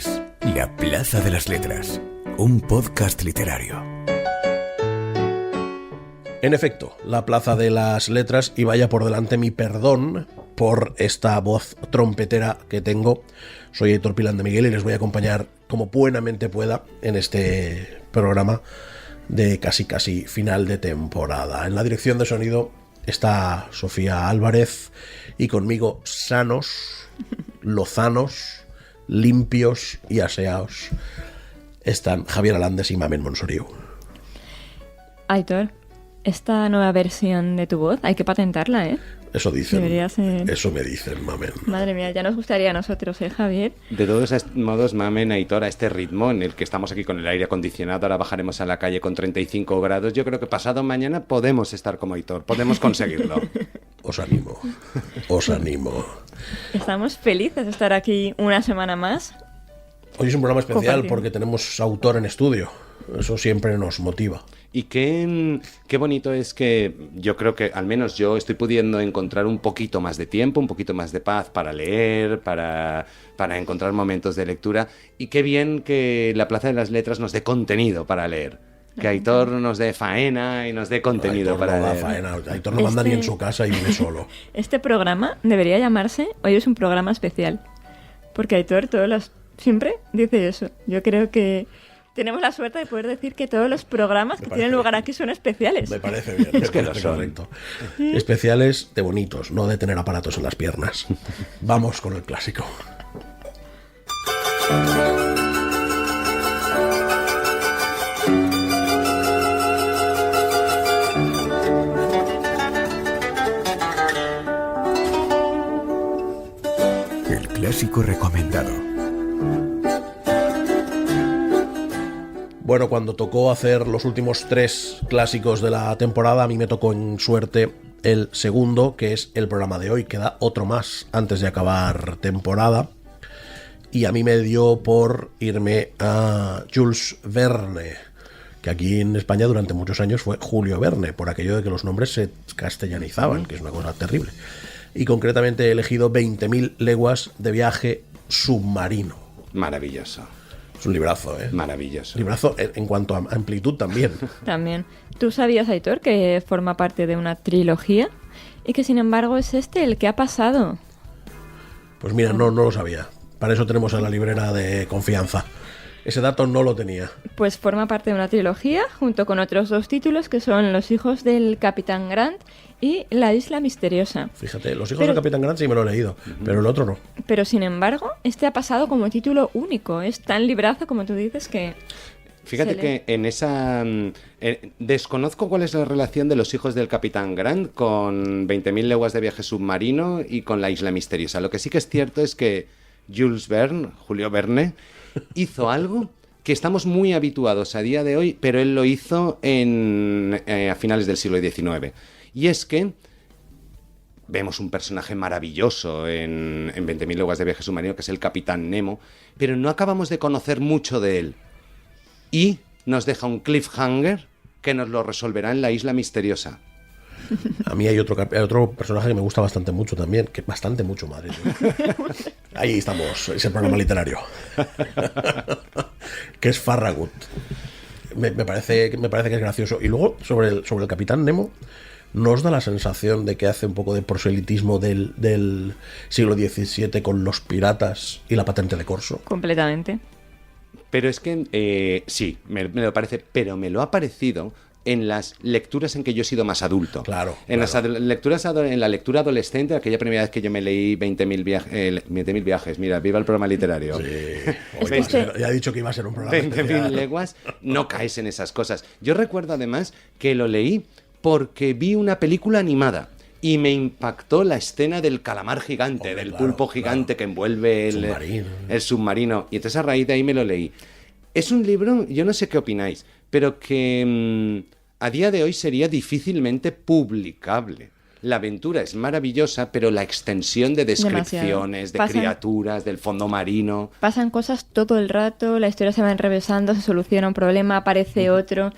es La Plaza de las Letras, un podcast literario. En efecto, La Plaza de las Letras, y vaya por delante mi perdón por esta voz trompetera que tengo. Soy Aitor Pilán de Miguel y les voy a acompañar como buenamente pueda en este programa de casi final de temporada. En la dirección de sonido está Sofía Álvarez y conmigo sanos, lozanos, limpios y aseados están Javier Alandes y Mamen Monsoriu. Aitor, esta nueva versión de tu voz hay que patentarla, ¿eh? Eso dicen. Debería ser. Eso me dicen, Mamen. Madre mía, ya nos gustaría a nosotros, Javier. De todos modos, Mamen, Aitor, a este ritmo en el que estamos aquí con el aire acondicionado, ahora bajaremos a la calle con 35 grados, yo creo que pasado mañana podemos estar como Aitor, podemos conseguirlo. Os animo, os animo. Estamos felices de estar aquí una semana más. Hoy es un programa especial porque tenemos autor en estudio. Eso siempre nos motiva. Y qué bonito es que yo creo que al menos yo estoy pudiendo encontrar un poquito más de tiempo, un poquito más de paz para leer, para encontrar momentos de lectura. Y qué bien que la Plaza de las Letras nos dé contenido para leer. Que Aitor nos dé faena y nos dé contenido para leer. Faena. Aitor no manda ni en su casa y vive solo. Este programa debería llamarse Hoy es un programa especial. Porque Aitor siempre dice eso. Yo creo que tenemos la suerte de poder decir que todos los programas que tienen lugar aquí son especiales. Me parece bien. Es que lo son. Correcto. Especiales de bonitos, no de tener aparatos en las piernas. Vamos con el clásico. El clásico recomendado. Bueno, cuando tocó hacer los últimos 3 clásicos de la temporada, a mí me tocó en suerte el segundo, que es el programa de hoy. Queda otro más antes de acabar temporada. Y a mí me dio por irme a Jules Verne, que aquí en España durante muchos años fue Julio Verne, por aquello de que los nombres se castellanizaban, que es una cosa terrible. Y concretamente he elegido 20.000 leguas de viaje submarino. Maravilloso. Es un librazo, ¿eh? Maravilloso. Librazo en cuanto a amplitud también. También. ¿Tú sabías, Aitor, que forma parte de una trilogía? Y que sin embargo es el que ha pasado. Pues mira, no lo sabía. Para eso tenemos a la librera de confianza. Ese dato no lo tenía. Pues forma parte de una trilogía junto con otros 2 títulos que son Los hijos del Capitán Grant y La isla misteriosa. Fíjate, Los hijos del Capitán Grant sí me lo he leído, pero el otro no. Pero sin embargo, este ha pasado como título único. Es tan librazo como tú dices que... Fíjate que en esa... desconozco cuál es la relación de Los hijos del Capitán Grant con 20.000 leguas de viaje submarino y con La isla misteriosa. Lo que sí que es cierto es que Julio Verne, hizo algo que estamos muy habituados a día de hoy, pero él lo hizo a finales del siglo XIX. Y es que vemos un personaje maravilloso en 20.000 leguas de viaje submarino, que es el Capitán Nemo, pero no acabamos de conocer mucho de él. Y nos deja un cliffhanger que nos lo resolverá en La isla misteriosa. A mí hay otro personaje que me gusta bastante mucho también, que bastante mucho, madre mía. Ahí estamos, es el programa literario. Que es Farragut. Me parece que es gracioso. Y luego, sobre el Capitán Nemo, ¿no os da la sensación de que hace un poco de proselitismo del siglo XVII con los piratas y la patente de corso? Completamente. Pero es que, sí, me lo parece, pero me lo ha parecido en las lecturas en que yo he sido más adulto. Claro. En las lecturas en la lectura adolescente, aquella primera vez que yo me leí 20.000 viajes, mira, viva el programa literario. Sí. Ya he dicho que iba a ser un programa 20.000 leguas, no caes en esas cosas. Yo recuerdo además que lo leí porque vi una película animada y me impactó la escena del calamar gigante, del pulpo gigante que envuelve el submarino. Y entonces a raíz de ahí me lo leí. Es un libro, yo no sé qué opináis, pero que a día de hoy sería difícilmente publicable. La aventura es maravillosa, pero la extensión de descripciones, de criaturas, del fondo marino... Pasan cosas todo el rato, la historia se va enrevesando, se soluciona un problema, aparece otro...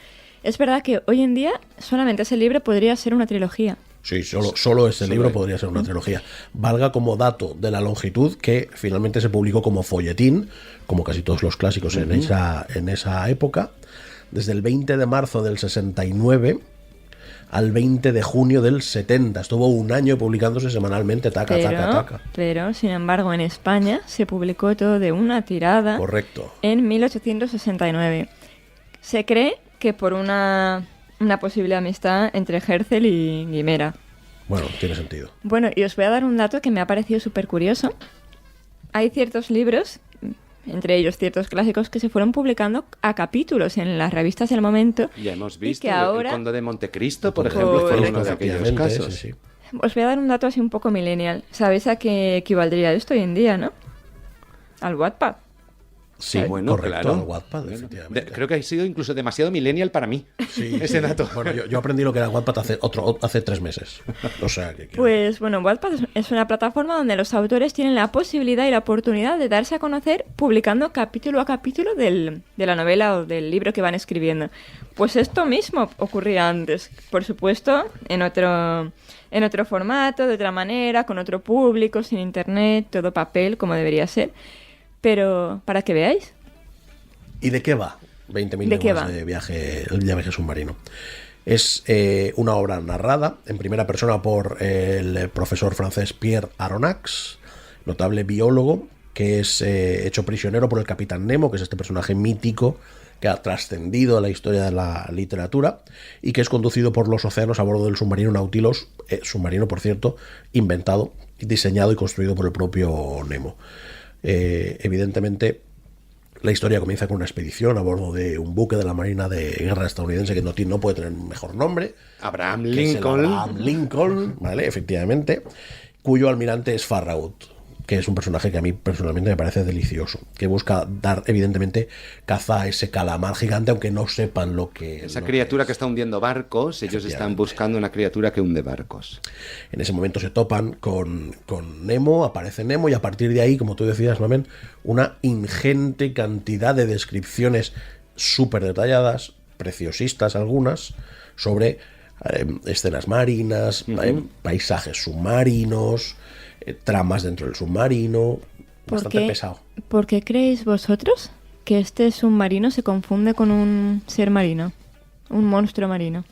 Es verdad que hoy en día solamente ese libro podría ser una trilogía. Sí, solo este libro podría ser una trilogía. Valga como dato de la longitud que finalmente se publicó como folletín, como casi todos los clásicos en esa época, desde el 20 de marzo del 69 al 20 de junio del 70. Estuvo un año publicándose semanalmente, taca. Pero, sin embargo, en España se publicó todo de una tirada. Correcto. En 1869. Se cree que por una posible amistad entre Herzel y Guimera. Bueno, tiene sentido. Bueno, y os voy a dar un dato que me ha parecido súper curioso. Hay ciertos libros, entre ellos ciertos clásicos, que se fueron publicando a capítulos en las revistas del momento. Ya hemos visto que ahora... el Conde de Montecristo, por ejemplo, fue uno de aquellos casos. Sí. Os voy a dar un dato así un poco millennial. ¿Sabéis a qué equivaldría esto hoy en día, no? Al Wattpad. Sí, bueno, correcto, claro. al Wattpad, efectivamente. Creo que ha sido incluso demasiado millennial para mí, ese dato. Bueno, yo aprendí lo que era Wattpad hace 3 meses. O sea, que Pues bueno, Wattpad es una plataforma donde los autores tienen la posibilidad y la oportunidad de darse a conocer publicando capítulo a capítulo de la novela o del libro que van escribiendo. Pues esto mismo ocurría antes, por supuesto, en otro formato, de otra manera, con otro público, sin internet, todo papel, como debería ser. Pero, para que veáis. ¿Y de qué va? 20.000 leguas de viaje, el viaje submarino. Es una obra narrada en primera persona por el profesor francés Pierre Aronnax, notable biólogo, que es hecho prisionero por el Capitán Nemo, que es este personaje mítico que ha trascendido a la historia de la literatura y que es conducido por los océanos a bordo del submarino Nautilus, submarino, por cierto, inventado, diseñado y construido por el propio Nemo. Evidentemente, la historia comienza con una expedición a bordo de un buque de la Marina de Guerra estadounidense que no puede tener un mejor nombre. Abraham Lincoln, ¿vale? Efectivamente, cuyo almirante es Farragut, que es un personaje que a mí personalmente me parece delicioso, que busca dar, evidentemente, caza a ese calamar gigante, aunque no sepan lo que... Esa criatura que está hundiendo barcos, ellos están buscando una criatura que hunde barcos. En ese momento se topan con Nemo, aparece Nemo, y a partir de ahí, como tú decías, Mamen, una ingente cantidad de descripciones súper detalladas, preciosistas algunas, sobre escenas marinas, paisajes submarinos, tramas dentro del submarino, bastante pesado. ¿Por qué creéis vosotros que este submarino se confunde con un ser marino? Un monstruo marino.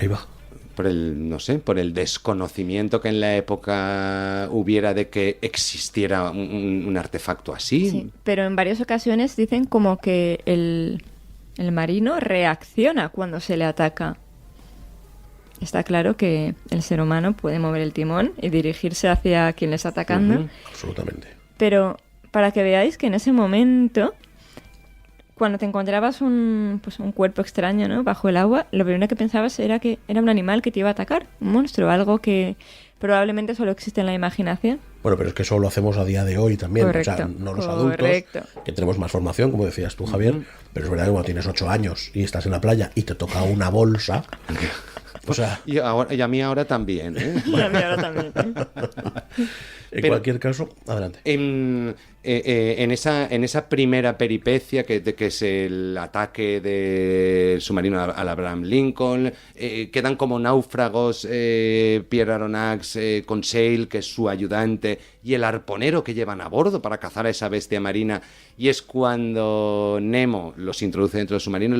Ahí va. Por el desconocimiento que en la época hubiera de que existiera un artefacto así. Sí, pero en varias ocasiones dicen como que el marino reacciona cuando se le ataca. Está claro que el ser humano puede mover el timón y dirigirse hacia quien le está atacando. Absolutamente. Pero para que veáis que en ese momento, cuando te encontrabas un cuerpo extraño, ¿no?, bajo el agua, lo primero que pensabas era que era un animal que te iba a atacar, un monstruo, algo que probablemente solo existe en la imaginación. Bueno, pero es que eso lo hacemos a día de hoy también. Correcto, o sea, no los adultos, que tenemos más formación, como decías tú, Javier, pero es verdad que cuando tienes 8 años y estás en la playa y te toca una bolsa... O sea, y a mí ahora también, ¿eh? Y a mí ahora también. En cualquier caso, adelante. En esa primera peripecia que es el ataque del submarino al Abraham Lincoln, quedan como náufragos Pierre Aronnax, Conseil, que es su ayudante, y el arponero que llevan a bordo para cazar a esa bestia marina, y es cuando Nemo los introduce dentro del submarino y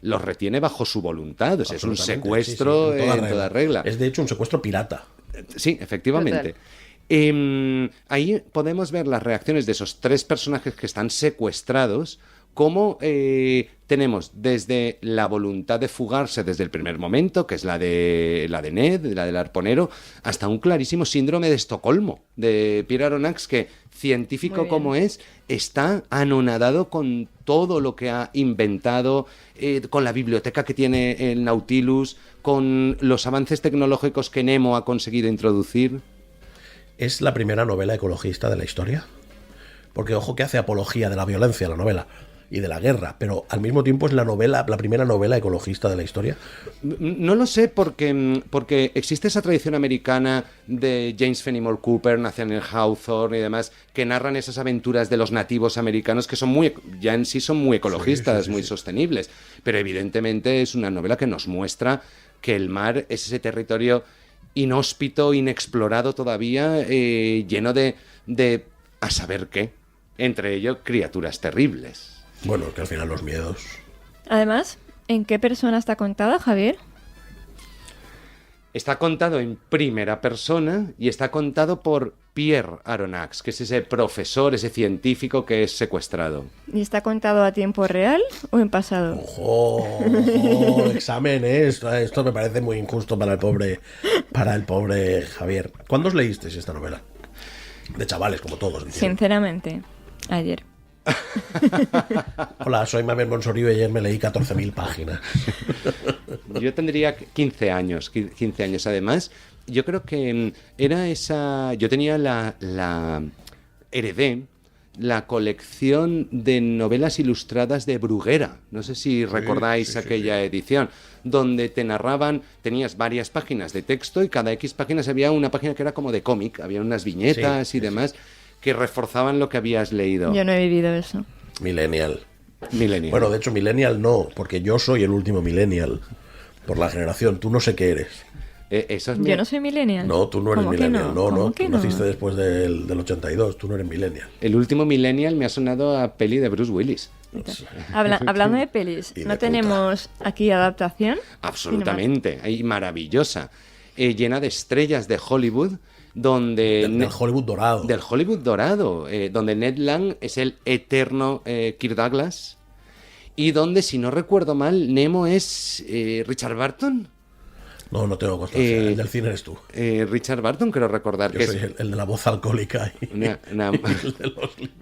los retiene bajo su voluntad. O sea, es un secuestro en toda regla. Es de hecho un secuestro pirata. Sí, efectivamente. Ahí podemos ver las reacciones de esos 3 personajes que están secuestrados, como tenemos desde la voluntad de fugarse desde el primer momento, que es la de Ned, la del arponero, hasta un clarísimo síndrome de Estocolmo de Pierre Aronnax, que, científico como es, está anonadado con todo lo que ha inventado, con la biblioteca que tiene el Nautilus, con los avances tecnológicos que Nemo ha conseguido introducir. ¿Es la primera novela ecologista de la historia? Porque, ojo, que hace apología de la violencia la novela y de la guerra, pero al mismo tiempo es la primera novela ecologista de la historia. No lo sé, porque existe esa tradición americana de James Fenimore Cooper, Nathaniel Hawthorne y demás, que narran esas aventuras de los nativos americanos que son ya en sí son muy ecologistas, muy sostenibles, pero evidentemente es una novela que nos muestra que el mar es ese territorio inhóspito, inexplorado todavía, lleno de a saber qué, entre ellos criaturas terribles. Bueno, que al final los miedos... Además, ¿en qué persona está contada, Javier? Está contado en primera persona y está contado por Pierre Aronnax, que es ese profesor, ese científico que es secuestrado. ¿Y está contado a tiempo real o en pasado? Ojo, examen, ¿eh? Esto me parece muy injusto para el pobre Javier. ¿Cuándo os leísteis esta novela? De chavales, como todos. Entiendo. Sinceramente, ayer. Hola, soy Mabel Monsorio y ayer me leí 14.000 páginas. Yo tendría 15 años además. Yo creo que era esa... Yo tenía heredé la colección de novelas ilustradas de Bruguera. No sé si recordáis aquella edición, donde te narraban, tenías varias páginas de texto y cada X páginas había una página que era como de cómic, había unas viñetas y demás que reforzaban lo que habías leído. Yo no he vivido eso. Millennial. Bueno, de hecho, millennial no, porque yo soy el último millennial. Por la generación, tú no sé qué eres. Yo no soy millennial. No, tú no eres millennial. No, tú no? naciste después del 82, tú no eres millennial. El último millennial me ha sonado a peli de Bruce Willis. Hablando de pelis, ¿no tenemos aquí adaptación? Absolutamente, hay maravillosa, llena de estrellas de Hollywood, donde... Del Hollywood dorado. Del Hollywood dorado, donde Ned Land es el eterno Kirk Douglas, y donde, si no recuerdo mal, Nemo es Richard Burton. No tengo constancia. El del cine eres tú. Richard Burton, creo recordar. Yo soy el de la voz alcohólica. Una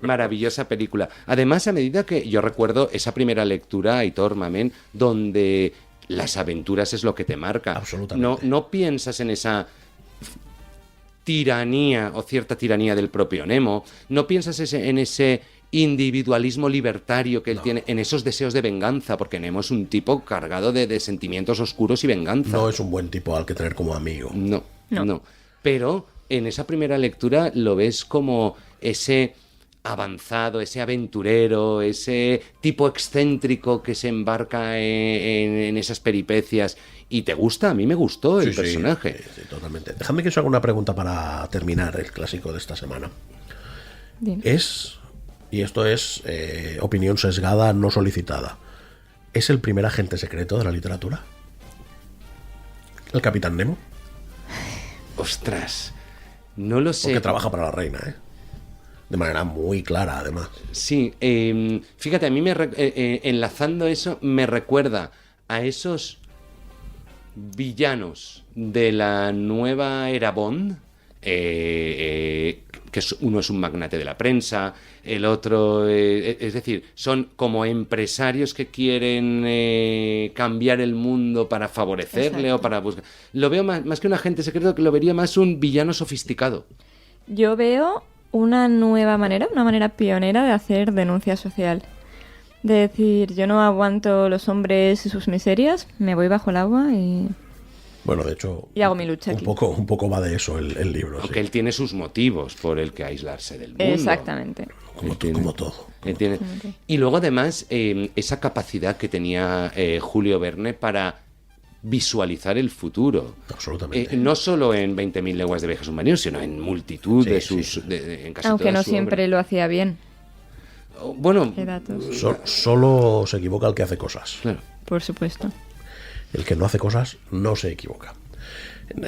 maravillosa película. Además, a medida que yo recuerdo esa primera lectura, Aitor Mamén, donde las aventuras es lo que te marca. Absolutamente. No piensas en esa tiranía o cierta tiranía del propio Nemo. No piensas en ese individualismo libertario que él tiene, en esos deseos de venganza, porque Nemo es un tipo cargado de sentimientos oscuros y venganza. No es un buen tipo al que tener como amigo. No. Pero en esa primera lectura lo ves como ese avanzado, ese aventurero, ese tipo excéntrico que se embarca en esas peripecias. ¿Y te gusta? A mí me gustó el personaje. Sí, totalmente. Déjame que os haga una pregunta para terminar el clásico de esta semana. Dime. Y esto es opinión sesgada, no solicitada, ¿es el primer agente secreto de la literatura? ¿El Capitán Nemo? Ostras, no lo sé. Porque trabaja para la reina, de manera muy clara, además. Sí, fíjate, a mí enlazando eso me recuerda a esos villanos de la nueva era Bond, que uno es un magnate de la prensa, el otro, es decir, son como empresarios que quieren cambiar el mundo para favorecerle. Exacto. O para buscar. Lo veo más que un agente secreto, que lo vería más un villano sofisticado. Yo veo una nueva manera, una manera pionera de hacer denuncia social. De decir, yo no aguanto los hombres y sus miserias, me voy bajo el agua y... Bueno, de hecho, y hago mi lucha aquí. Un poco va de eso el libro. Porque él tiene sus motivos por el que aislarse del mundo. Exactamente. Como todo. Y luego, además, esa capacidad que tenía Julio Verne para visualizar el futuro. Absolutamente. No solo en 20.000 leguas de viaje submarino, sino en multitud de sus... en casi aunque toda no su siempre obra. Lo hacía bien. Bueno... Solo se equivoca el que hace cosas. Claro. Por supuesto. El que no hace cosas no se equivoca.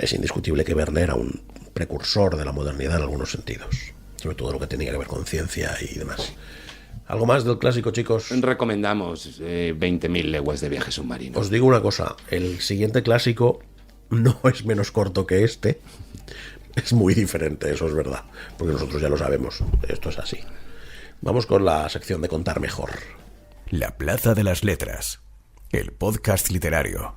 Es indiscutible que Verne era un precursor de la modernidad en algunos sentidos, sobre todo lo que tenía que ver con ciencia y demás. ¿Algo más del clásico, chicos? Recomendamos 20.000 leguas de viaje submarino. Os digo una cosa, el siguiente clásico no es menos corto que este, es muy diferente, eso es verdad, porque nosotros ya lo sabemos, esto es así. Vamos con la sección de Contar Mejor. La Plaza de las Letras, el podcast literario.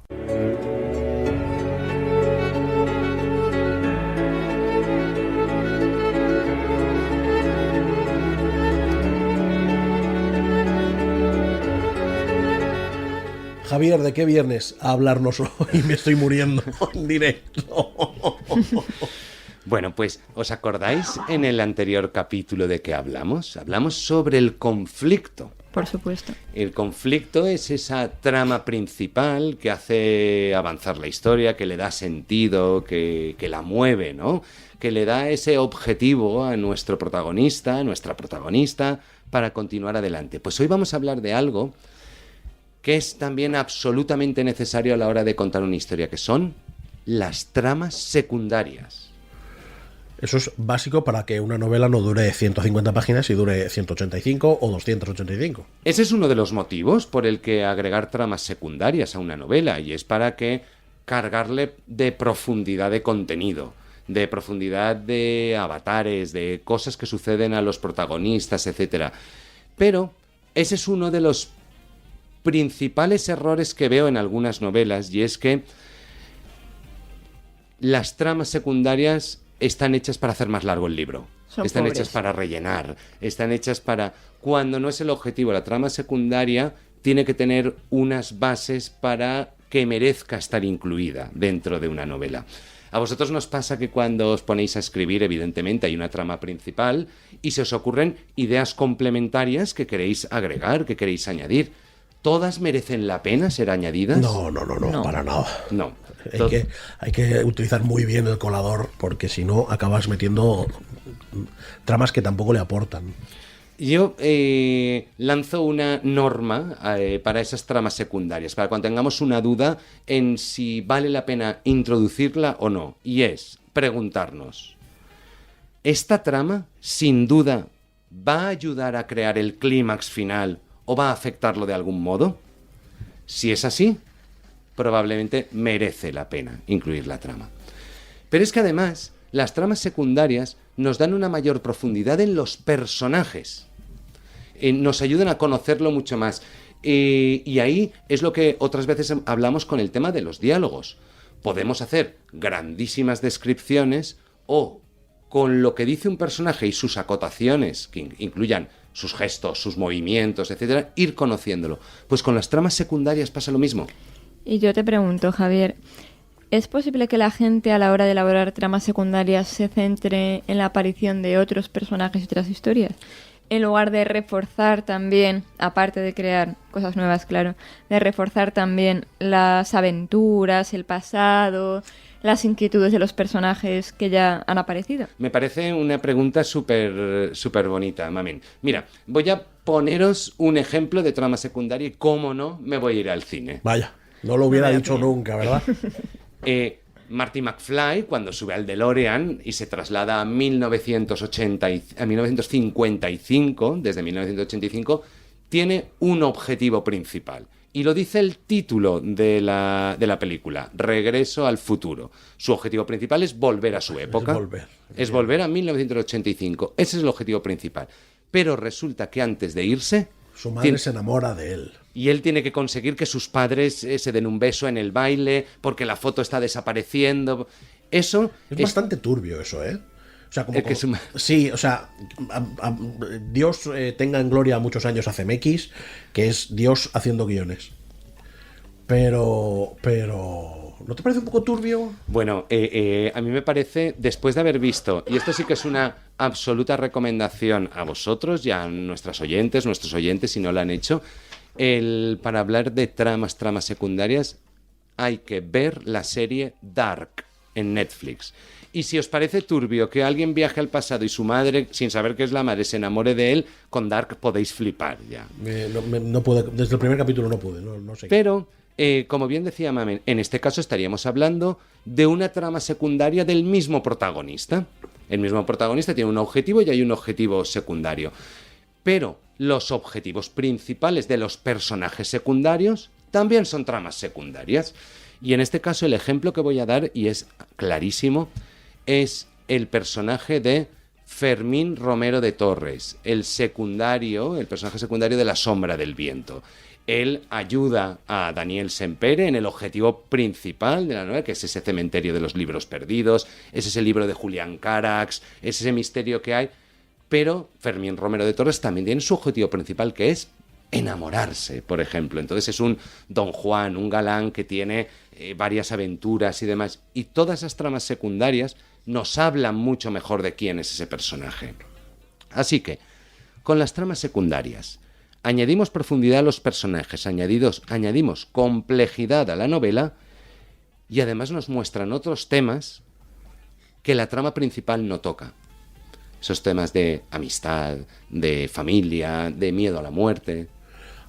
Javier, ¿de qué viernes a hablarnos hoy? Me estoy muriendo en directo. Bueno, pues, ¿os acordáis en el anterior capítulo de qué hablamos? Hablamos sobre el conflicto. Por supuesto. El conflicto es esa trama principal que hace avanzar la historia, que le da sentido, que la mueve, ¿no? Que le da ese objetivo a nuestro protagonista, a nuestra protagonista, para continuar adelante. Pues hoy vamos a hablar de algo que es también absolutamente necesario a la hora de contar una historia, que son las tramas secundarias. Eso es básico para que una novela no dure 150 páginas y dure 185 o 285. Ese es uno de los motivos por el que agregar tramas secundarias a una novela, y es para que cargarle de profundidad de contenido, de profundidad de avatares, de cosas que suceden a los protagonistas, etc. Pero ese es uno de los principales errores que veo en algunas novelas, y es que las tramas secundarias están hechas para hacer más largo el libro. Están hechas para rellenar, están hechas para... Cuando no es el objetivo, la trama secundaria tiene que tener unas bases para que merezca estar incluida dentro de una novela. A vosotros nos pasa que cuando os ponéis a escribir, evidentemente hay una trama principal y se os ocurren ideas complementarias que queréis agregar, que queréis añadir. ¿Todas merecen la pena ser añadidas? No, para nada. No. Hay que utilizar muy bien el colador, porque si no acabas metiendo tramas que tampoco le aportan. Yo lanzo una norma para esas tramas secundarias, para cuando tengamos una duda en si vale la pena introducirla o no. Y es preguntarnos, ¿esta trama sin duda va a ayudar a crear el clímax final o va a afectarlo de algún modo? Si es así, probablemente merece la pena incluir la trama. Pero es que además, las tramas secundarias nos dan una mayor profundidad en los personajes. Nos ayudan a conocerlo mucho más. Y ahí es lo que otras veces hablamos con el tema de los diálogos. Podemos hacer grandísimas descripciones o, con lo que dice un personaje y sus acotaciones, que incluyan sus gestos, sus movimientos, etcétera, ir conociéndolo. Pues con las tramas secundarias pasa lo mismo. Y yo te pregunto, Javier, ¿es posible que la gente a la hora de elaborar tramas secundarias se centre en la aparición de otros personajes y otras historias? En lugar de reforzar también, aparte de crear cosas nuevas, claro, de reforzar también las aventuras, el pasado, las inquietudes de los personajes que ya han aparecido. Me parece una pregunta súper bonita, Mamen. Mira, voy a poneros un ejemplo de trama secundaria y, cómo no, me voy a ir al cine. Vaya, no lo hubiera dicho nunca, ¿verdad? Marty McFly, cuando sube al DeLorean y se traslada a 1955, desde 1985, tiene un objetivo principal. Y lo dice el título de la película, Regreso al futuro. Su objetivo principal es volver a su época. Es volver a 1985. Ese es el objetivo principal. Pero resulta que antes de irse... Su madre se enamora de él. Y él tiene que conseguir que sus padres se den un beso en el baile porque la foto está desapareciendo. Eso es bastante turbio eso, ¿eh? O sea, como, que sí, o sea, Dios tenga en gloria muchos años a CMX, que es Dios haciendo guiones. Pero ¿no te parece un poco turbio? Bueno, a mí me parece, después de haber visto, y esto sí que es una absoluta recomendación a vosotros y a nuestros oyentes, si no lo han hecho, para hablar de tramas secundarias, hay que ver la serie Dark en Netflix. Y si os parece turbio que alguien viaje al pasado y su madre, sin saber que es la madre, se enamore de él, con Dark podéis flipar ya. No pude, desde el primer capítulo no pude, no sé. Pero, como bien decía Mamen, en este caso estaríamos hablando de una trama secundaria del mismo protagonista. El mismo protagonista tiene un objetivo y hay un objetivo secundario. Pero los objetivos principales de los personajes secundarios también son tramas secundarias. Y en este caso el ejemplo que voy a dar, y es clarísimo, es el personaje de Fermín Romero de Torres, el personaje secundario de La sombra del viento. Él ayuda a Daniel Sempere en el objetivo principal de la novela, que es ese cementerio de los libros perdidos, es ese libro de Julián Carax, es ese misterio que hay. Pero Fermín Romero de Torres también tiene su objetivo principal, que es enamorarse, por ejemplo. Entonces es un Don Juan, un galán que tiene varias aventuras y demás. Y todas esas tramas secundarias nos hablan mucho mejor de quién es ese personaje. Así que, con las tramas secundarias, añadimos profundidad a los personajes, añadimos complejidad a la novela y además nos muestran otros temas que la trama principal no toca. Esos temas de amistad, de familia, de miedo a la muerte.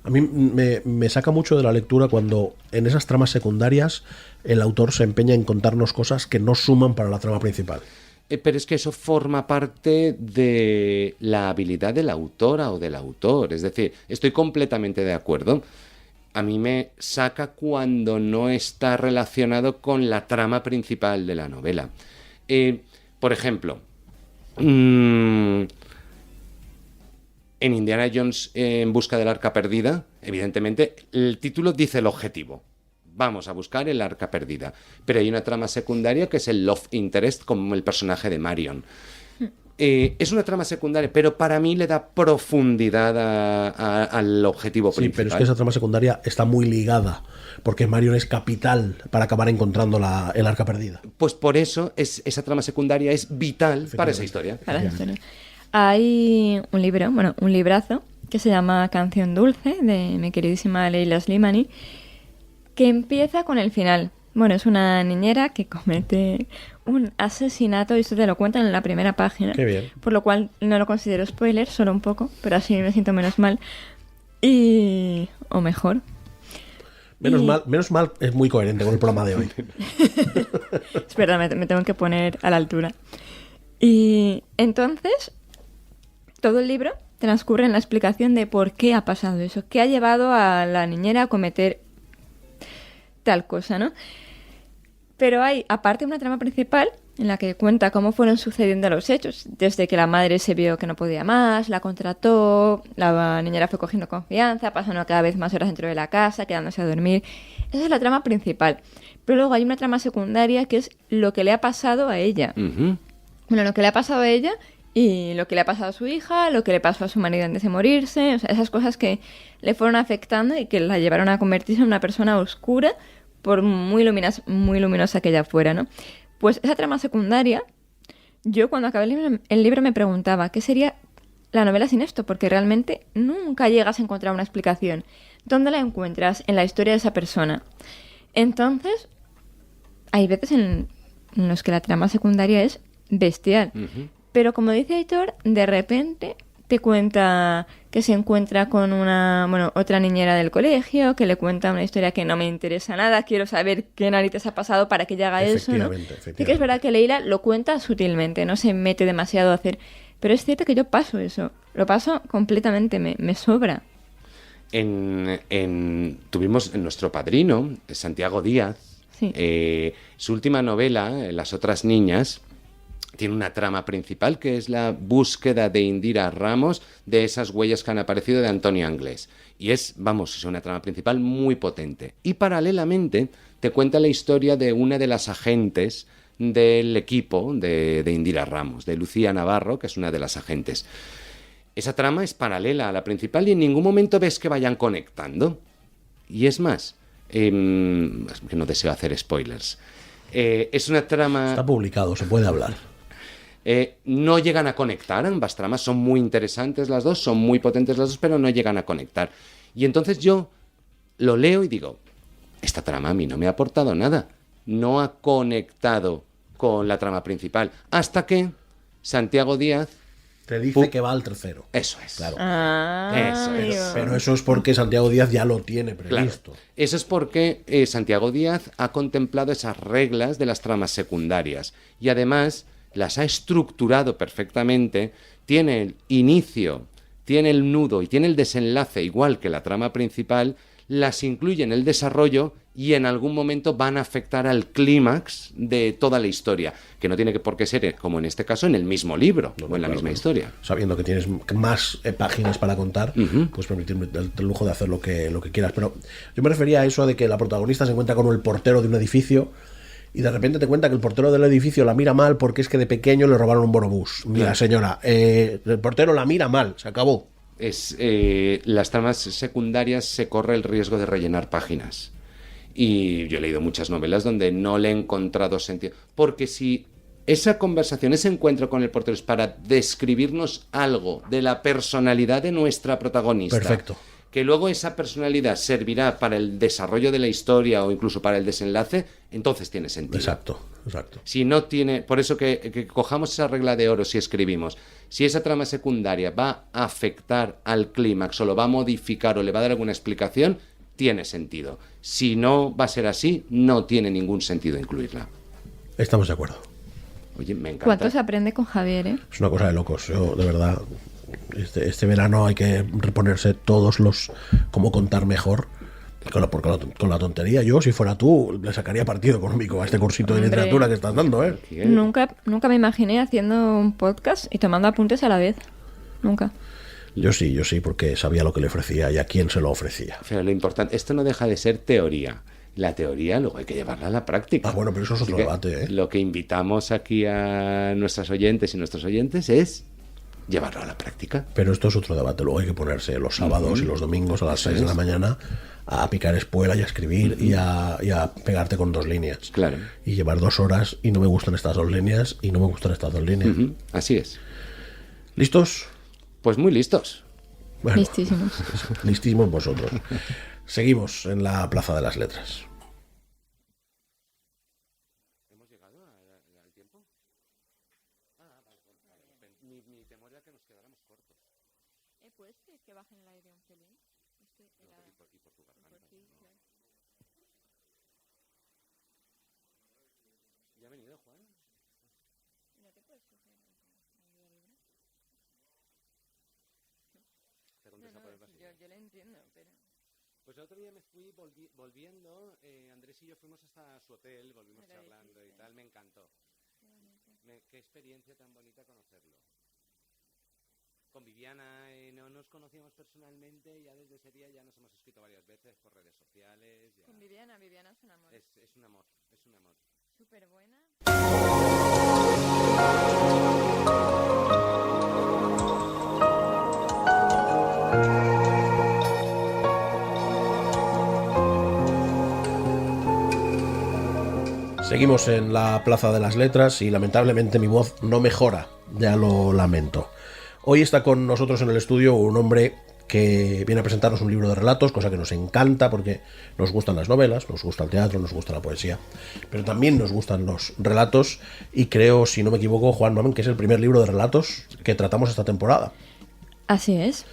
A mí me saca mucho de la lectura cuando en esas tramas secundarias el autor se empeña en contarnos cosas que no suman para la trama principal. Pero es que eso forma parte de la habilidad de la autora o del autor. Es decir, estoy completamente de acuerdo. A mí me saca cuando no está relacionado con la trama principal de la novela. Por ejemplo, en Indiana Jones en busca del arca perdida, evidentemente el título dice el objetivo. Vamos a buscar el arca perdida. Pero hay una trama secundaria que es el love interest, como el personaje de Marion. Es una trama secundaria, pero para mí le da profundidad al objetivo principal. Sí, pero es que esa trama secundaria está muy ligada, porque Marion es capital para acabar encontrando el arca perdida. Pues por eso esa trama secundaria es vital para esa historia. Para esa historia. Hay un libro, bueno, un librazo, que se llama Canción Dulce, de mi queridísima Leila Slimani, que empieza con el final. Bueno, es una niñera que comete un asesinato y esto te lo cuentan en la primera página. Qué bien. Por lo cual no lo considero spoiler, solo un poco, pero así me siento menos mal. O mejor. Menos mal es muy coherente con el programa de hoy. Es verdad, me tengo que poner a la altura. Y entonces, todo el libro transcurre en la explicación de por qué ha pasado eso, qué ha llevado a la niñera a cometer tal cosa, ¿no? Pero hay, aparte, una trama principal en la que cuenta cómo fueron sucediendo los hechos, desde que la madre se vio que no podía más, la contrató, la niñera fue cogiendo confianza, pasando cada vez más horas dentro de la casa, quedándose a dormir. Esa es la trama principal. Pero luego hay una trama secundaria que es lo que le ha pasado a ella. Uh-huh. Bueno, lo que le ha pasado a ella y lo que le ha pasado a su hija, lo que le pasó a su marido antes de morirse, o sea, esas cosas que le fueron afectando y que la llevaron a convertirse en una persona oscura, por muy luminosa que ella fuera, ¿no? Pues esa trama secundaria, yo cuando acabé el libro me preguntaba, ¿qué sería la novela sin esto? Porque realmente nunca llegas a encontrar una explicación. ¿Dónde la encuentras? En la historia de esa persona. Entonces, hay veces en los que la trama secundaria es bestial. Uh-huh. Pero como dice Aitor, de repente te cuenta que se encuentra con otra niñera del colegio, que le cuenta una historia que no me interesa nada, quiero saber qué narices ha pasado para que ella haga eso, ¿no? Sí que es verdad que Leila lo cuenta sutilmente, no se mete demasiado a hacer, pero es cierto que yo paso eso, lo paso completamente, me sobra. Tuvimos nuestro padrino, Santiago Díaz, sí. Su última novela, Las otras niñas, tiene una trama principal que es la búsqueda de Indira Ramos de esas huellas que han aparecido de Antonio Anglés. Y es una trama principal muy potente. Y paralelamente te cuenta la historia de una de las agentes del equipo de Indira Ramos, de Lucía Navarro, que es una de las agentes. Esa trama es paralela a la principal y en ningún momento ves que vayan conectando. Y es más, que no deseo hacer spoilers. Es una trama... Está publicado, se puede hablar. No llegan a conectar, ambas tramas son muy interesantes las dos, son muy potentes las dos, pero no llegan a conectar. Y entonces yo lo leo y digo, esta trama a mí no me ha aportado nada, no ha conectado con la trama principal, hasta que Santiago Díaz te dice que va al tercero. Eso es. Claro. Eso es. Pero eso es porque Santiago Díaz ya lo tiene previsto. Claro. Eso es porque Santiago Díaz ha contemplado esas reglas de las tramas secundarias y además las ha estructurado perfectamente, tiene el inicio, tiene el nudo y tiene el desenlace igual que la trama principal, las incluye en el desarrollo y en algún momento van a afectar al clímax de toda la historia, que no tiene por qué ser, como en este caso, en el mismo libro o en la misma historia. Sabiendo que tienes más páginas para contar, pues permitirme el lujo de hacer lo que quieras. Pero yo me refería a eso de que la protagonista se encuentra con el portero de un edificio y de repente te cuenta que el portero del edificio la mira mal porque es que de pequeño le robaron un bonobús. Mira, señora, el portero la mira mal, se acabó. Las tramas secundarias se corre el riesgo de rellenar páginas. Y yo he leído muchas novelas donde no le he encontrado sentido. Porque si esa conversación, ese encuentro con el portero es para describirnos algo de la personalidad de nuestra protagonista. Perfecto. Que luego esa personalidad servirá para el desarrollo de la historia o incluso para el desenlace, entonces tiene sentido. Exacto. Si no tiene, por eso que cojamos esa regla de oro si escribimos. Si esa trama secundaria va a afectar al clímax o lo va a modificar o le va a dar alguna explicación, tiene sentido. Si no va a ser así, no tiene ningún sentido incluirla. Estamos de acuerdo. Oye, me encanta. ¿Cuánto se aprende con Javier, eh? Es una cosa de locos. Yo, de verdad, este verano hay que reponerse todos los cómo contar mejor. Con la tontería, yo, si fuera tú, le sacaría partido económico a este cursito de Hombre. literatura que estás dando, ¿eh? Nunca me imaginé haciendo un podcast y tomando apuntes a la vez. Nunca. Yo sí, porque sabía lo que le ofrecía y a quién se lo ofrecía. Pero lo importante, esto no deja de ser teoría. La teoría luego hay que llevarla a la práctica. Ah, bueno, pero eso es otro debate, ¿eh? Lo que invitamos aquí a nuestras oyentes y nuestros oyentes es llevarlo a la práctica. Pero esto es otro debate. Luego hay que ponerse los sábados y los domingos a las 6 de la mañana a picar espuela y a escribir y a pegarte con 2 líneas. Claro. Y llevar 2 horas y no me gustan estas 2 líneas y no me gustan estas 2 líneas. Así es. ¿Listos? Pues muy listos. Bueno, Listísimos. listísimos vosotros. Seguimos en la Plaza de las Letras. ¿Hemos llegado al tiempo? Mi temor era que nos quedáramos cortos. ¿Puedes que bajen el aire un pelín? Y por tu garganta. ¿Ya ha venido Juan? ¿No te puedes coger el libre? Preguntas a por el vacío. Yo lo entiendo, pero... Pues el otro día me fui volviendo, Andrés y yo fuimos hasta su hotel, volvimos charlando y tal, me encantó. Qué experiencia tan bonita conocerlo. Con Viviana no nos conocíamos personalmente, ya desde ese día ya nos hemos escrito varias veces por redes sociales. Ya. Con Viviana es un amor. Es un amor, es un amor. Súper buena. Seguimos en la Plaza de las Letras y lamentablemente mi voz no mejora, ya lo lamento. Hoy está con nosotros en el estudio un hombre que viene a presentarnos un libro de relatos, cosa que nos encanta porque nos gustan las novelas, nos gusta el teatro, nos gusta la poesía, pero también nos gustan los relatos y creo, si no me equivoco, Juan Mamen, que es el primer libro de relatos que tratamos esta temporada. Así es.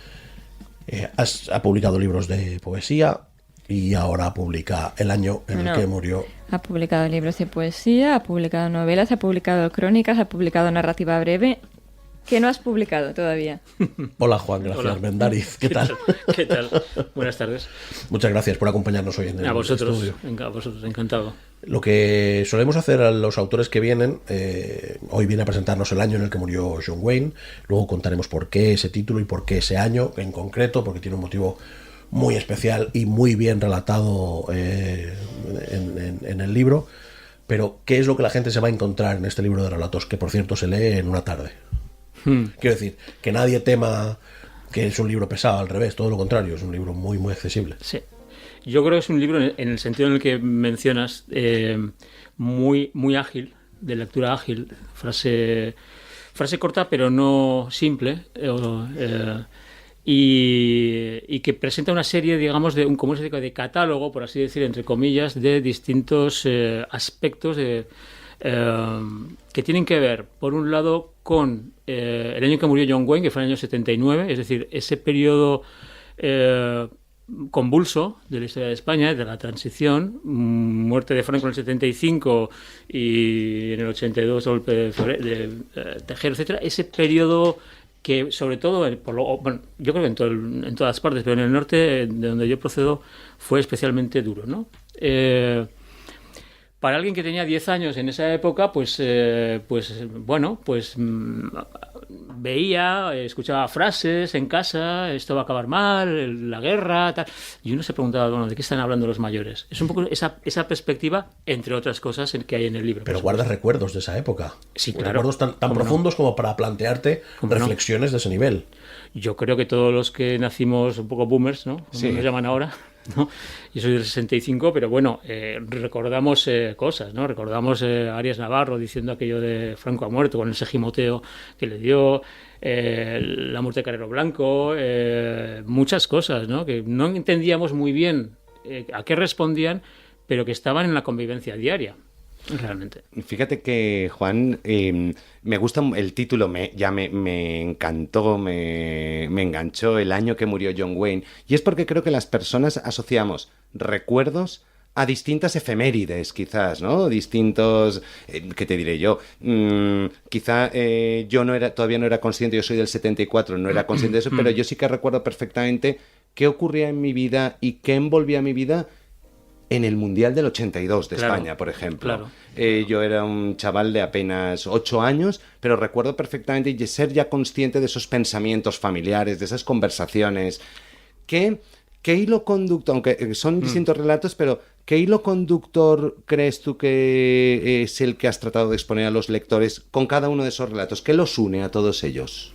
Ha publicado libros de poesía y ahora publica el año en el que murió. Ha publicado libros de poesía, ha publicado novelas, ha publicado crónicas, ha publicado narrativa breve. ¿Qué no has publicado todavía? Hola Juan, gracias. Hola. Mendariz, ¿qué tal? ¿Qué tal? Buenas tardes. Muchas gracias por acompañarnos hoy en el A vosotros, estudio. a vosotros, encantado. Lo que solemos hacer a los autores que vienen, hoy viene a presentarnos el año en el que murió John Wayne, luego contaremos por qué ese título y por qué ese año en concreto, porque tiene un motivo muy especial y muy bien relatado en el libro. Pero, ¿qué es lo que la gente se va a encontrar en este libro de relatos, que por cierto se lee en una tarde? Quiero decir, que nadie tema que es un libro pesado, al revés, todo lo contrario, es un libro muy, muy accesible. Sí. Yo creo que es un libro, en el sentido en el que mencionas, muy, muy ágil, de lectura ágil, frase corta pero no simple, y que presenta una serie, digamos, como una especie de catálogo, por así decir, entre comillas, de distintos aspectos que tienen que ver, por un lado, con el año que murió John Wayne, que fue el año 79, es decir, ese periodo convulso de la historia de España, de la transición, muerte de Franco en el 75 y en el 82 golpe de Tejero, etcétera, ese periodo que sobre todo, yo creo que en todas partes, pero en el norte, de donde yo procedo, fue especialmente duro, ¿no? Para alguien que tenía 10 años en esa época, veía, escuchaba frases en casa, esto va a acabar mal, la guerra, tal. Y uno se preguntaba, bueno, ¿de qué están hablando los mayores? Es un poco esa perspectiva, entre otras cosas, que hay en el libro. Pero guardas recuerdos de esa época. Sí, claro. Recuerdos tan profundos como para plantearte reflexiones de ese nivel. Yo creo que todos los que nacimos un poco boomers, ¿no? Como Sí. nos llaman ahora, ¿no? Yo soy del 65, pero bueno, recordamos cosas, ¿no? Recordamos a Arias Navarro diciendo aquello de Franco ha muerto, con ese gimoteo que le dio, la muerte de Carrero Blanco, muchas cosas, ¿no? Que no entendíamos muy bien a qué respondían, pero que estaban en la convivencia diaria. Realmente. Fíjate que, Juan, me gusta el título, me encantó, me enganchó, el año que murió John Wayne, y es porque creo que las personas asociamos recuerdos a distintas efemérides, quizás, ¿no? Distintos, ¿qué te diré yo? Quizá yo todavía no era consciente, yo soy del 74, no era consciente de eso, pero yo sí que recuerdo perfectamente qué ocurría en mi vida y qué envolvía mi vida en el Mundial del 82 de España, por ejemplo. Claro. Yo era un chaval de apenas 8 años, pero recuerdo perfectamente ser ya consciente de esos pensamientos familiares, de esas conversaciones. ¿Qué hilo conductor, aunque son distintos relatos, pero qué hilo conductor crees tú que es el que has tratado de exponer a los lectores con cada uno de esos relatos? ¿Qué los une a todos ellos?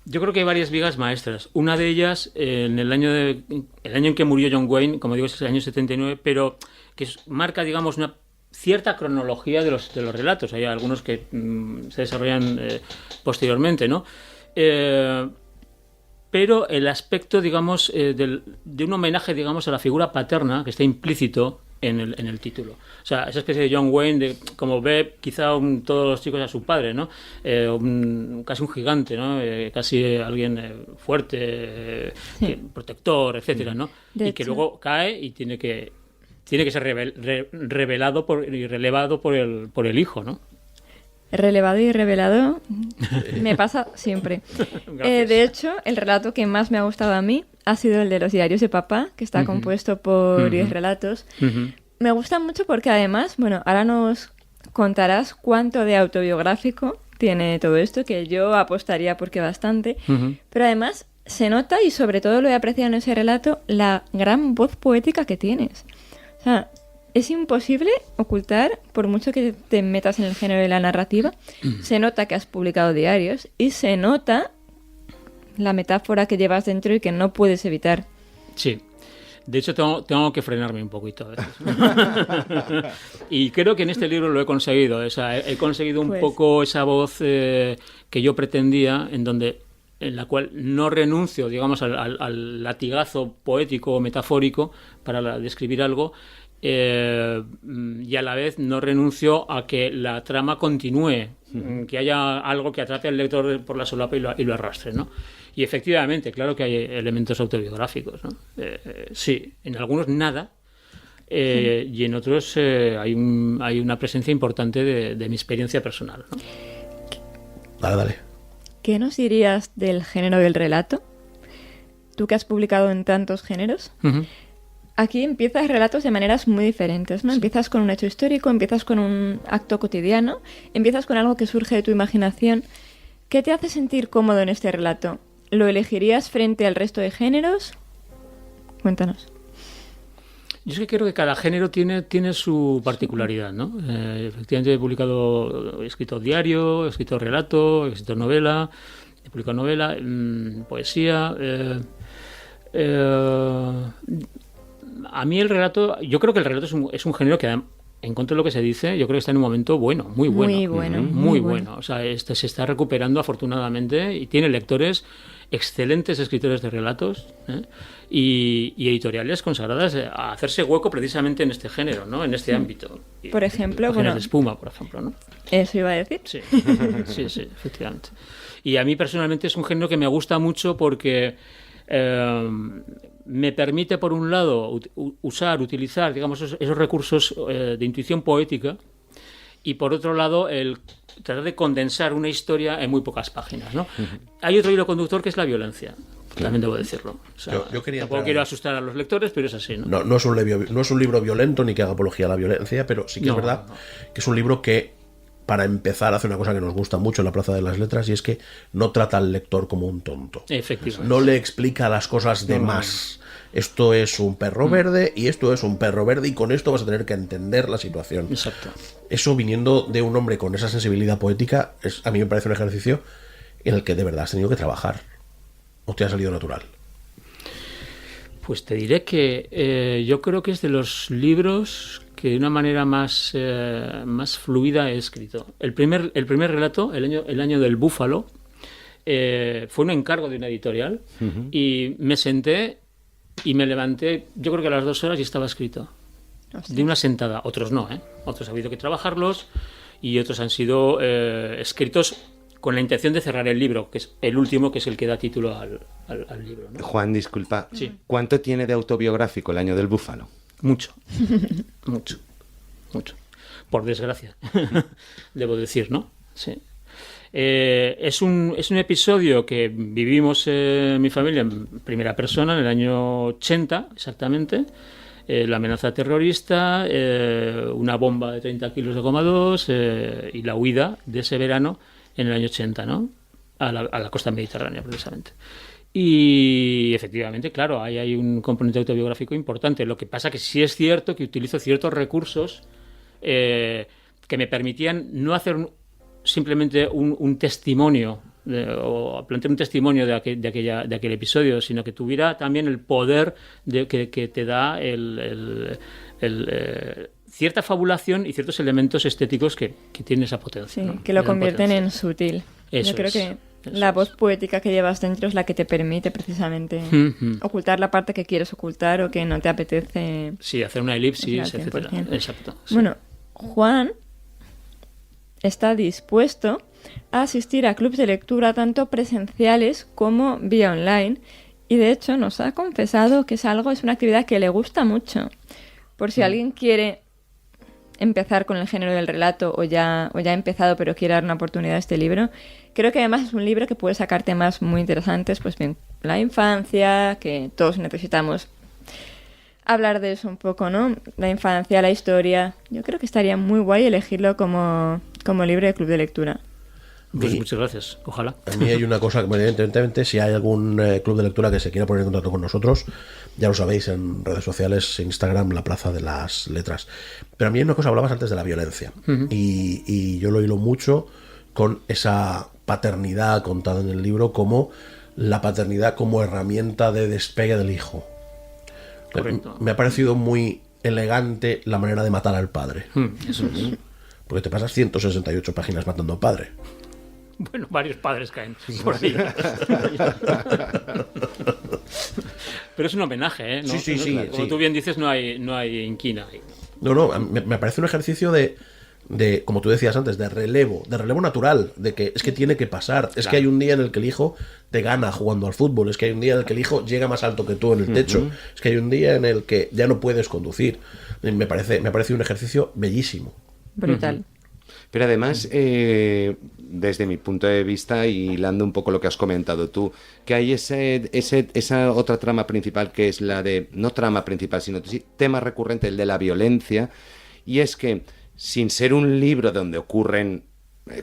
Yo creo que hay varias vigas maestras. Una de ellas, en el año en que murió John Wayne, como digo, es el año 79, pero que marca, digamos, una cierta cronología de los relatos. Hay algunos que se desarrollan posteriormente, ¿no? Pero el aspecto, digamos, de un homenaje, digamos, a la figura paterna que está implícito en el título. O sea, esa especie de John Wayne, como ve quizá todos los chicos a su padre, ¿no? Casi un gigante, ¿no? Casi alguien fuerte, protector, etcétera, ¿no? Y que luego cae y tiene que ser revelado y relevado por el hijo, ¿no? Relevado y revelado me pasa siempre. De hecho, el relato que más me ha gustado a mí ha sido el de los diarios de papá, que está compuesto por 10 relatos. Me gusta mucho porque además, bueno, ahora nos contarás cuánto de autobiográfico tiene todo esto, que yo apostaría porque bastante, pero además se nota, y sobre todo lo he apreciado en ese relato, la gran voz poética que tienes. O sea, es imposible ocultar, por mucho que te metas en el género de la narrativa, se nota que has publicado diarios y se nota la metáfora que llevas dentro y que no puedes evitar. Sí. De hecho, tengo que frenarme un poquito a veces. Y creo que en este libro lo he conseguido. O sea, he conseguido un poco esa voz que yo pretendía, en la cual no renuncio, digamos, al latigazo poético o metafórico para describir algo, y a la vez no renuncio a que la trama continúe, que haya algo que atrape al lector por la solapa y lo arrastre, ¿no? Y efectivamente, claro que hay elementos autobiográficos, ¿no? Sí, en algunos nada, y en otros hay una presencia importante de mi experiencia personal, ¿no? Dale. ¿Qué nos dirías del género del relato? Tú que has publicado en tantos géneros. Aquí empiezas relatos de maneras muy diferentes, ¿no? Sí. Empiezas con un hecho histórico, empiezas con un acto cotidiano, empiezas con algo que surge de tu imaginación. ¿Qué te hace sentir cómodo en este relato? ¿Lo elegirías frente al resto de géneros? Cuéntanos. Yo es que creo que cada género tiene su particularidad, ¿no? Efectivamente he escrito diario, he escrito relato, he escrito novela, he publicado novela, poesía. A mí el relato, yo creo que el relato es un género que, en contra de lo que se dice, yo creo que está en un momento bueno, muy bueno. Muy bueno. O sea, se está recuperando afortunadamente y tiene lectores, excelentes escritores de relatos, y editoriales consagradas a hacerse hueco precisamente en este género, ¿no? En este ámbito. Por ejemplo, de espuma, por ejemplo, ¿no? Eso iba a decir. Sí, efectivamente. Y a mí personalmente es un género que me gusta mucho porque me permite, por un lado, utilizar, digamos, esos recursos de intuición poética, y por otro lado, el tratar de condensar una historia en muy pocas páginas, ¿no? Hay otro hilo conductor que es la violencia. También debo decirlo. O sea, yo tampoco quiero asustar a los lectores, pero es así, ¿no? No es un libro violento ni que haga apología a la violencia, pero sí que es verdad que es un libro que, para empezar, hace una cosa que nos gusta mucho en La Plaza de las Letras, y es que no trata al lector como un tonto. Efectivamente. No le explica las cosas de más. Esto es un perro verde y esto es un perro verde, y con esto vas a tener que entender la situación. Exacto. Eso, viniendo de un hombre con esa sensibilidad poética, a mí me parece un ejercicio en el que de verdad has tenido que trabajar. ¿O te ha salido natural? Pues te diré que yo creo que es de los libros que de una manera más fluida he escrito. El primer relato, el año del búfalo, fue un encargo de una editorial y me senté y me levanté, yo creo que a las 2 horas y estaba escrito. Hostia. De una sentada. Otros no, ¿eh? Otros ha habido que trabajarlos y otros han sido escritos con la intención de cerrar el libro, que es el último, que es el que da título al libro, ¿no? Juan, disculpa. Sí. ¿Cuánto tiene de autobiográfico el año del búfalo? Mucho. Mucho. Por desgracia, debo decir, ¿no? Sí. Es un episodio que vivimos mi familia en primera persona en el año 80, exactamente. La amenaza terrorista, una bomba de 30 kilos de goma 2 y la huida de ese verano en el año 80, ¿no? A la costa mediterránea, precisamente. Y efectivamente, claro, ahí hay un componente autobiográfico importante. Lo que pasa que sí es cierto que utilizo ciertos recursos que me permitían no hacer simplemente un testimonio o plantear un testimonio de aquel episodio, sino que tuviera también el poder que te da cierta fabulación y ciertos elementos estéticos que tienen esa potencia. Sí, ¿no? que lo convierten en sutil. Yo creo que la voz poética que llevas dentro es la que te permite precisamente ocultar la parte que quieres ocultar o que no te apetece. Sí, hacer una elipsis, etcétera. Exacto. Sí. Bueno, Juan está dispuesto a asistir a clubs de lectura tanto presenciales como vía online y de hecho nos ha confesado que es una actividad que le gusta mucho. Por si alguien quiere empezar con el género del relato o ya ha empezado pero quiere dar una oportunidad a este libro, creo que además es un libro que puede sacar temas muy interesantes, pues bien, la infancia, que todos necesitamos hablar de eso un poco, ¿no? La infancia, la historia. Yo creo que estaría muy guay elegirlo como libro de club de lectura. Pues muchas gracias, ojalá. A mí hay una cosa que, evidentemente, si hay algún club de lectura que se quiera poner en contacto con nosotros, ya lo sabéis, en redes sociales, Instagram, La Plaza de las Letras. Pero a mí hay una cosa, hablabas antes de la violencia, y yo lo hilo mucho con esa paternidad contada en el libro como la paternidad como herramienta de despegue del hijo. Correcto. Me ha parecido muy elegante la manera de matar al padre. Eso es. Porque te pasas 168 páginas matando al padre. Bueno, varios padres caen por ahí. Pero es un homenaje, ¿eh? ¿No? Sí. Como tú bien dices, no hay inquina ahí. No, me parece un ejercicio de, como tú decías antes, de relevo natural, de que es que tiene que pasar. Es que hay un día en el que el hijo te gana jugando al fútbol, es que hay un día en el que el hijo llega más alto que tú en el techo, es que hay un día en el que ya no puedes conducir. Me parece un ejercicio bellísimo. Brutal. Pero además, desde mi punto de vista, y hilando un poco lo que has comentado tú, que hay esa otra trama principal que es la de, no trama principal, sino tema recurrente, el de la violencia, y es que, sin ser un libro donde ocurren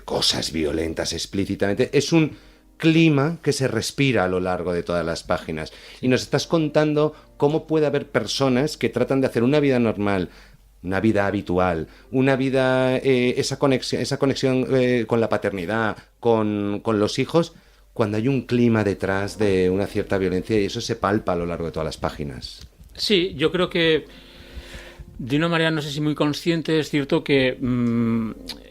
cosas violentas explícitamente, es un clima que se respira a lo largo de todas las páginas. Y nos estás contando cómo puede haber personas que tratan de hacer una vida normal, una vida habitual, una vida, esa conexión con la paternidad, con los hijos, cuando hay un clima detrás de una cierta violencia, y eso se palpa a lo largo de todas las páginas. Sí, yo creo que de una manera, no sé si muy consciente, es cierto que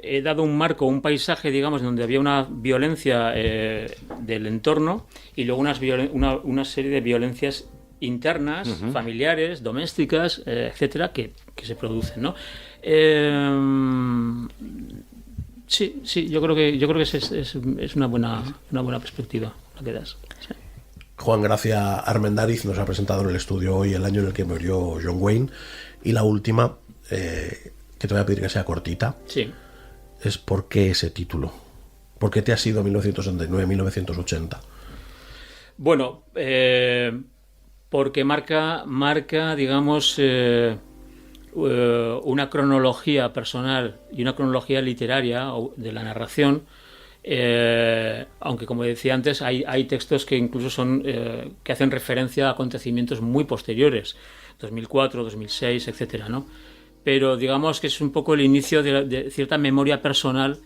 he dado un marco, un paisaje, digamos, donde había una violencia del entorno y luego una serie de violencias internas, familiares, domésticas, etcétera, que se producen, ¿no? Sí, yo creo que es una buena perspectiva la que das. Sí. Juan Gracia Armendáriz nos ha presentado en el estudio hoy el año en el que murió John Wayne, y la última, que te voy a pedir que sea cortita, sí, es ¿por qué ese título? ¿Por qué te has ido a 1969-1980? Bueno, porque marca, digamos, una cronología personal y una cronología literaria de la narración, aunque, como decía antes, hay textos que incluso son que hacen referencia a acontecimientos muy posteriores, 2004, 2006, etcétera, ¿no? Pero digamos que es un poco el inicio de cierta memoria personal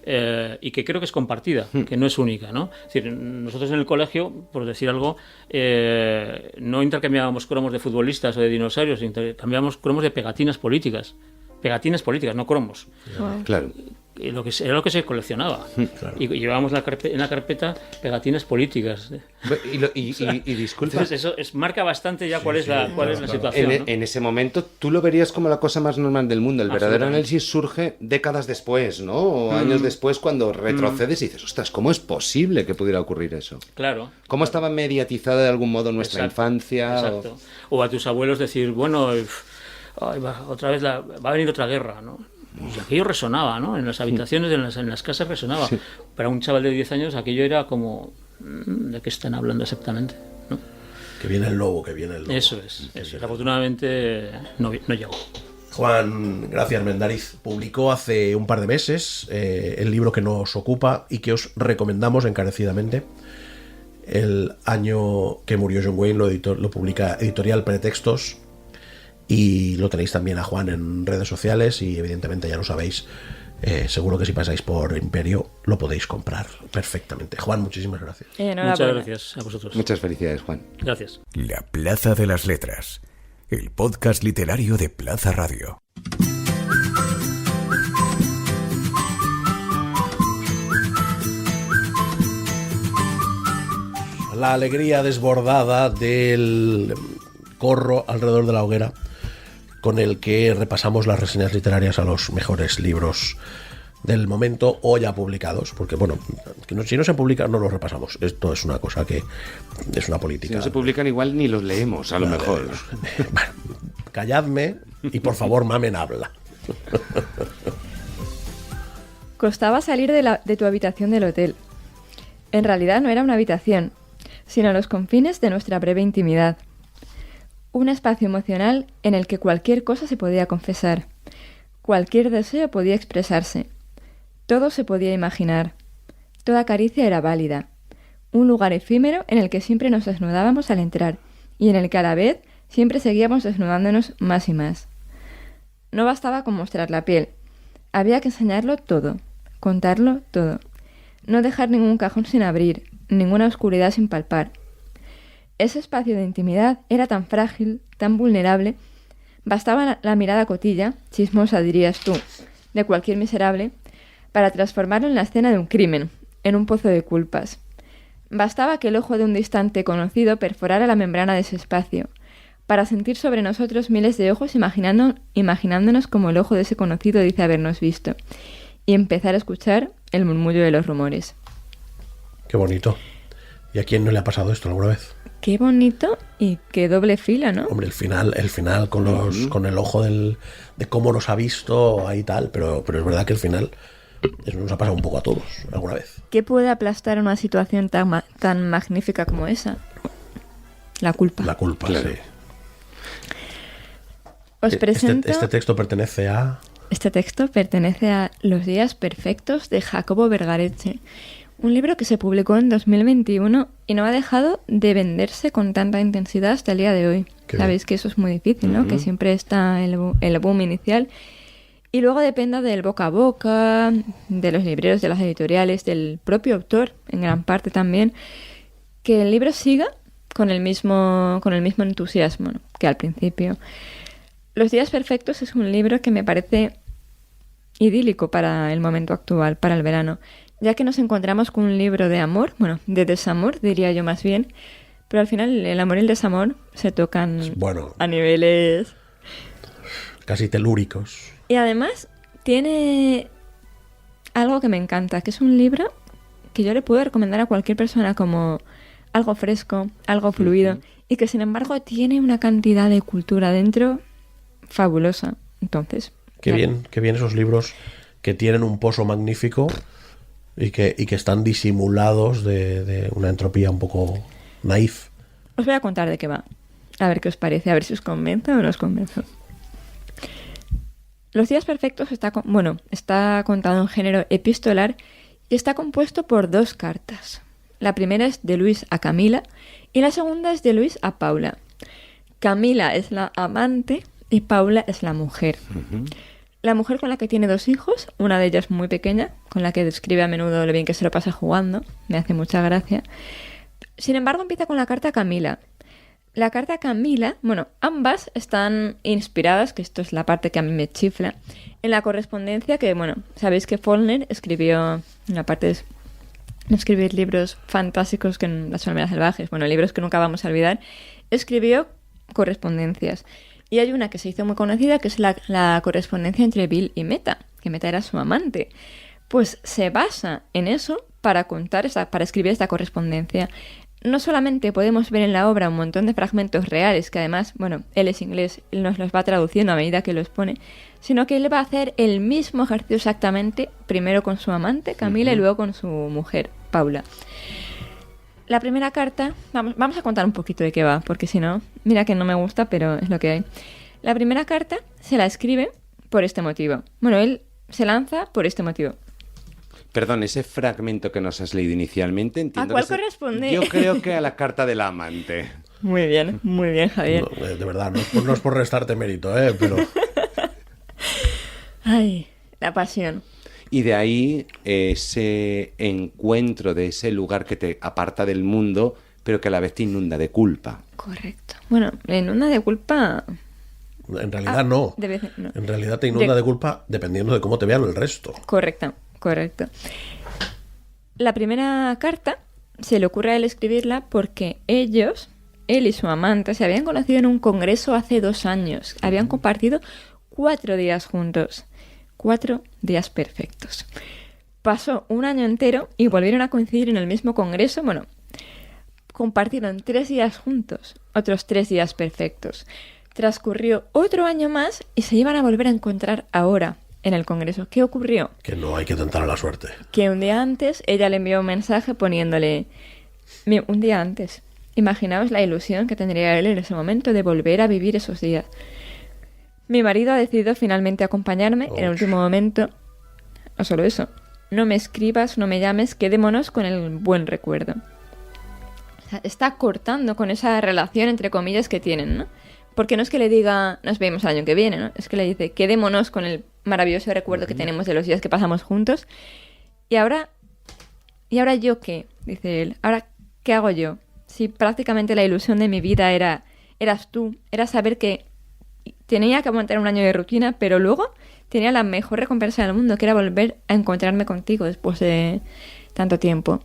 y que creo que es compartida, que no es única, ¿no? Es decir, nosotros en el colegio, por decir algo, no intercambiábamos cromos de futbolistas o de dinosaurios, intercambiábamos cromos de pegatinas políticas, no cromos. Wow. Claro. Y era lo que se coleccionaba. Claro. Y llevábamos en la carpeta pegatinas políticas. Y disculpa, Entonces eso marca bastante ya cuál es la situación, ¿no? en ese momento tú lo verías como la cosa más normal del mundo. El verdadero Absolutamente. análisis surge décadas después, ¿no? O años después, cuando retrocedes y dices, ostras, ¿cómo es posible que pudiera ocurrir eso? Claro. ¿Cómo estaba mediatizada de algún modo nuestra Exacto, infancia? Exacto. O a tus abuelos decir, bueno, otra vez va a venir otra guerra, ¿no? Y aquello resonaba, ¿no? En las habitaciones, en las casas resonaba. Sí. Para un chaval de 10 años aquello era como, ¿de qué están hablando exactamente? ¿No? Que viene el lobo, que viene el lobo. Eso es. Afortunadamente no llegó. Juan Gracias Mendariz publicó hace un par de meses el libro que nos ocupa y que os recomendamos encarecidamente. El año que murió John Wayne lo publica Editorial Pretextos, y lo tenéis también a Juan en redes sociales y evidentemente ya lo sabéis, seguro que si pasáis por Imperio lo podéis comprar perfectamente. Juan, muchísimas gracias. Enhorabuena. Muchas gracias a vosotros. Muchas felicidades, Juan. Gracias. La Plaza de las Letras, el podcast literario de Plaza Radio. La alegría desbordada del corro alrededor de la hoguera con el que repasamos las reseñas literarias a los mejores libros del momento o ya publicados, porque bueno, si no se publican no los repasamos. Esto es una cosa que es una política. Si no se publican igual ni los leemos, a lo mejor. Bueno, calladme y por favor, Mamen habla. Costaba salir de tu habitación del hotel. En realidad no era una habitación, sino los confines de nuestra breve intimidad. Un espacio emocional en el que cualquier cosa se podía confesar, cualquier deseo podía expresarse, todo se podía imaginar, toda caricia era válida, un lugar efímero en el que siempre nos desnudábamos al entrar y en el que a la vez siempre seguíamos desnudándonos más y más. No bastaba con mostrar la piel, había que enseñarlo todo, contarlo todo, no dejar ningún cajón sin abrir, ninguna oscuridad sin palpar. Ese espacio de intimidad era tan frágil, tan vulnerable, bastaba la mirada cotilla, chismosa dirías tú, de cualquier miserable, para transformarlo en la escena de un crimen, en un pozo de culpas. Bastaba que el ojo de un distante conocido perforara la membrana de ese espacio, para sentir sobre nosotros miles de ojos imaginándonos como el ojo de ese conocido dice habernos visto, y empezar a escuchar el murmullo de los rumores. Qué bonito. ¿Y a quién no le ha pasado esto alguna vez? Qué bonito y qué doble fila, ¿no? Hombre, el final con el ojo de cómo nos ha visto ahí tal, pero es verdad que el final eso nos ha pasado un poco a todos alguna vez. ¿Qué puede aplastar una situación tan magnífica como esa? La culpa. La culpa, Claro. sí. Os presento... Este texto pertenece a... Este texto pertenece a Los días perfectos de Jacobo Vergareche, un libro que se publicó en 2021 y no ha dejado de venderse con tanta intensidad hasta el día de hoy. Qué Sabéis que eso es muy difícil, ¿no? Que siempre está el boom inicial y luego depende del boca a boca, de los libreros, de las editoriales, del propio autor, en gran parte también, que el libro siga con el mismo entusiasmo, ¿no? Que al principio. Los días perfectos es un libro que me parece idílico para el momento actual, para el verano, ya que nos encontramos con un libro de amor, bueno, de desamor, diría yo más bien, pero al final el amor y el desamor se tocan Bueno. a niveles... Casi telúricos. Y además tiene algo que me encanta, que es un libro que yo le puedo recomendar a cualquier persona como algo fresco, algo fluido, y que sin embargo tiene una cantidad de cultura dentro fabulosa. Entonces... Qué bien esos libros que tienen un pozo magnífico y que están disimulados de una entropía un poco naif. Os voy a contar de qué va. A ver qué os parece, a ver si os convence o no os convence. Los días perfectos está contado en género epistolar y está compuesto por 2 cartas. La primera es de Luis a Camila y la segunda es de Luis a Paula. Camila es la amante y Paula es la mujer. la mujer con la que tiene 2 hijos, una de ellas muy pequeña, con la que describe a menudo lo bien que se lo pasa jugando. Me hace mucha gracia. Sin embargo, empieza con la carta a Camila. La carta a Camila, bueno, ambas están inspiradas, que esto es la parte que a mí me chifla, en la correspondencia que, bueno, sabéis que Faulkner escribió, aparte de escribir libros fantásticos que en Las Palmeras Salvajes, bueno, libros que nunca vamos a olvidar, escribió correspondencias. Y hay una que se hizo muy conocida, que es la correspondencia entre Bill y Meta, que Meta era su amante. Pues se basa en eso para para escribir esta correspondencia. No solamente podemos ver en la obra un montón de fragmentos reales, que además, bueno, él es inglés, él nos los va traduciendo a medida que los pone, sino que él va a hacer el mismo ejercicio exactamente, primero con su amante, Camila, y luego con su mujer, Paula. La primera carta, vamos a contar un poquito de qué va, porque si no, mira que no me gusta, pero es lo que hay. La primera carta se la escribe por este motivo. Bueno, él se lanza por este motivo. Perdón, ese fragmento que nos has leído inicialmente, entiendo. ¿A cuál corresponde? Yo creo que a la carta del amante. Muy bien, Javier. No, de verdad, no es por restarte mérito, pero... Ay, la pasión. Y de ahí ese encuentro de ese lugar que te aparta del mundo, pero que a la vez te inunda de culpa. Correcto. Bueno, inunda de culpa... En realidad no. No. En realidad te inunda de culpa dependiendo de cómo te vean el resto. Correcto. La primera carta se le ocurre a él escribirla porque él y su amante, se habían conocido en un congreso hace 2 años. Habían compartido 4 días juntos. 4 días perfectos. Pasó un año entero y volvieron a coincidir en el mismo congreso. Bueno, compartieron 3 días juntos, otros 3 días perfectos. Transcurrió otro año más y se iban a volver a encontrar ahora en el congreso. ¿Qué ocurrió? Que no hay que tentar a la suerte. Que un día antes ella le envió un mensaje poniéndole... Un día antes. Imaginaos la ilusión que tendría él en ese momento de volver a vivir esos días. Mi marido ha decidido finalmente acompañarme en el último momento. No solo eso. No me escribas, no me llames, quedémonos con el buen recuerdo. O sea, está cortando con esa relación, entre comillas, que tienen, ¿no? Porque no es que le diga, nos vemos el año que viene, ¿no? Es que le dice, quedémonos con el maravilloso recuerdo que tenemos de los días que pasamos juntos. ¿Y ahora yo qué? Dice él. ¿Ahora qué hago yo? Si prácticamente la ilusión de mi vida eras tú, era saber que tenía que aguantar un año de rutina, pero luego tenía la mejor recompensa del mundo, que era volver a encontrarme contigo después de tanto tiempo.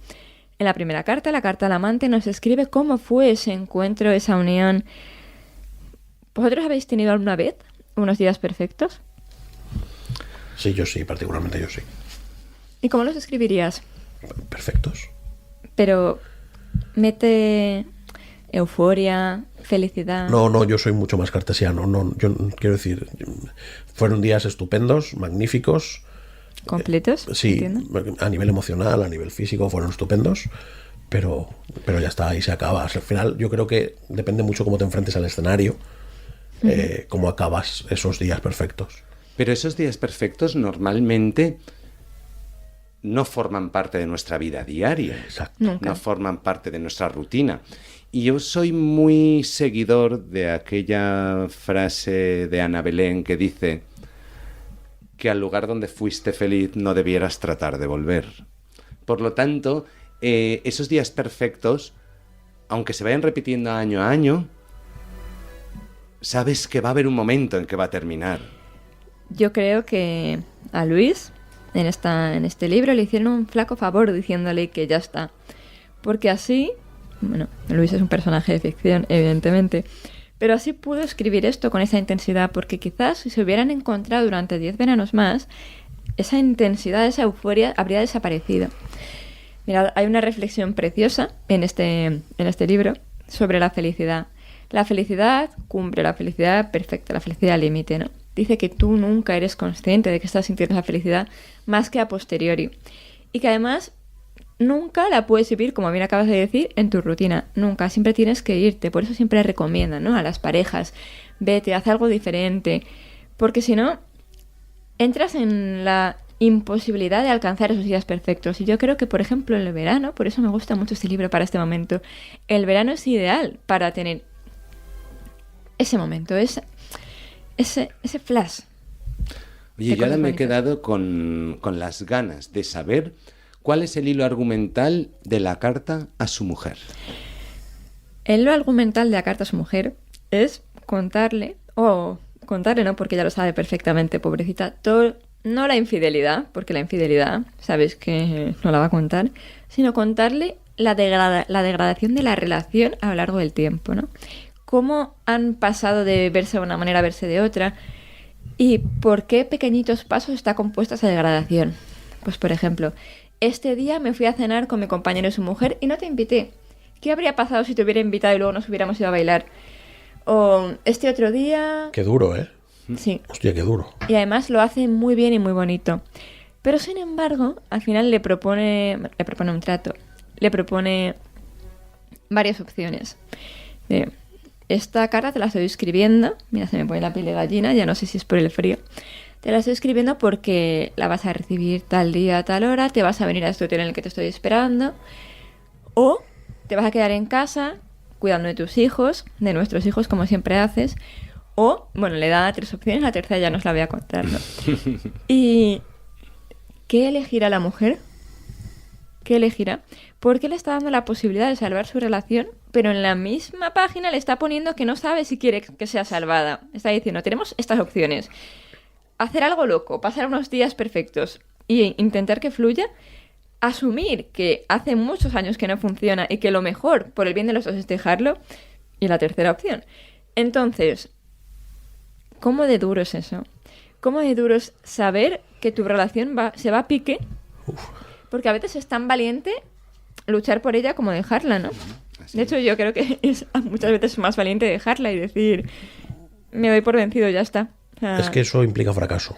En la primera carta, la carta al amante, nos escribe cómo fue ese encuentro, esa unión. ¿Vosotros habéis tenido alguna vez unos días perfectos? Sí, yo sí, particularmente yo sí. ¿Y cómo los escribirías? Perfectos. Pero mete euforia, felicidad. No, yo soy mucho más cartesiano. No, yo quiero decir, fueron días estupendos, magníficos. ¿Completos? Sí, ¿entiendo? A nivel emocional, a nivel físico, fueron estupendos. Pero ya está, ahí se acaba. Al final, yo creo que depende mucho cómo te enfrentes al escenario, cómo acabas esos días perfectos. Pero esos días perfectos normalmente no forman parte de nuestra vida diaria. Exacto. Nunca. No forman parte de nuestra rutina. Y yo soy muy seguidor de aquella frase de Ana Belén que dice que al lugar donde fuiste feliz no debieras tratar de volver. Por lo tanto, esos días perfectos, aunque se vayan repitiendo año a año, sabes que va a haber un momento en que va a terminar. Yo creo que a Luis, en este libro, le hicieron un flaco favor diciéndole que ya está. Porque así, bueno, Luis es un personaje de ficción, evidentemente, pero así pudo escribir esto con esa intensidad, porque quizás si se hubieran encontrado durante 10 veranos más, esa intensidad, esa euforia habría desaparecido. Mirad, hay una reflexión preciosa en este libro sobre la felicidad. La felicidad cumple, la felicidad perfecta, la felicidad límite, ¿no? Dice que tú nunca eres consciente de que estás sintiendo esa felicidad más que a posteriori. Y que además nunca la puedes vivir, como bien acabas de decir, en tu rutina. Nunca, siempre tienes que irte. Por eso siempre recomiendan, ¿no?, a las parejas, vete, haz algo diferente. Porque si no, entras en la imposibilidad de alcanzar esos días perfectos. Y yo creo que, por ejemplo, el verano, por eso me gusta mucho este libro para este momento, el verano es ideal para tener ese momento, ese flash. Oye, yo ahora me he quedado con las ganas de saber cuál es el hilo argumental de la carta a su mujer. El hilo argumental de la carta a su mujer es contarle no, porque ella lo sabe perfectamente, pobrecita, todo, no la infidelidad, porque la infidelidad sabes que no la va a contar, sino contarle la degradación de la relación a lo largo del tiempo, ¿no? Cómo han pasado de verse de una manera a verse de otra y por qué pequeñitos pasos está compuesta esa degradación. Pues por ejemplo, este día me fui a cenar con mi compañero y su mujer y no te invité. ¿Qué habría pasado si te hubiera invitado y luego nos hubiéramos ido a bailar? O este otro día... Qué duro, ¿eh? Sí. Hostia, qué duro. Y además lo hace muy bien y muy bonito. Pero sin embargo, al final le propone un trato. Le propone varias opciones. Esta carta te la estoy escribiendo. Mira, se me pone la piel de gallina, ya no sé si es por el frío. Te la estoy escribiendo porque la vas a recibir tal día, tal hora, te vas a venir a este hotel en el que te estoy esperando. O te vas a quedar en casa cuidando de tus hijos, de nuestros hijos, como siempre haces. O, bueno, le da 3 opciones, la tercera ya no os la voy a contar, ¿no? ¿Y qué elegirá la mujer? ¿Qué elegirá? Porque le está dando la posibilidad de salvar su relación, pero en la misma página le está poniendo que no sabe si quiere que sea salvada. Está diciendo, tenemos estas opciones. Hacer algo loco, pasar unos días perfectos e intentar que fluya. Asumir que hace muchos años que no funciona y que lo mejor por el bien de los dos es dejarlo. Y la tercera opción. Entonces, ¿cómo de duro es eso? ¿Cómo de duro es saber que tu relación se va a pique? Porque a veces es tan valiente luchar por ella como dejarla, ¿no? De hecho, yo creo que es muchas veces más valiente dejarla y decir, me doy por vencido, ya está. O sea, es que eso implica fracaso.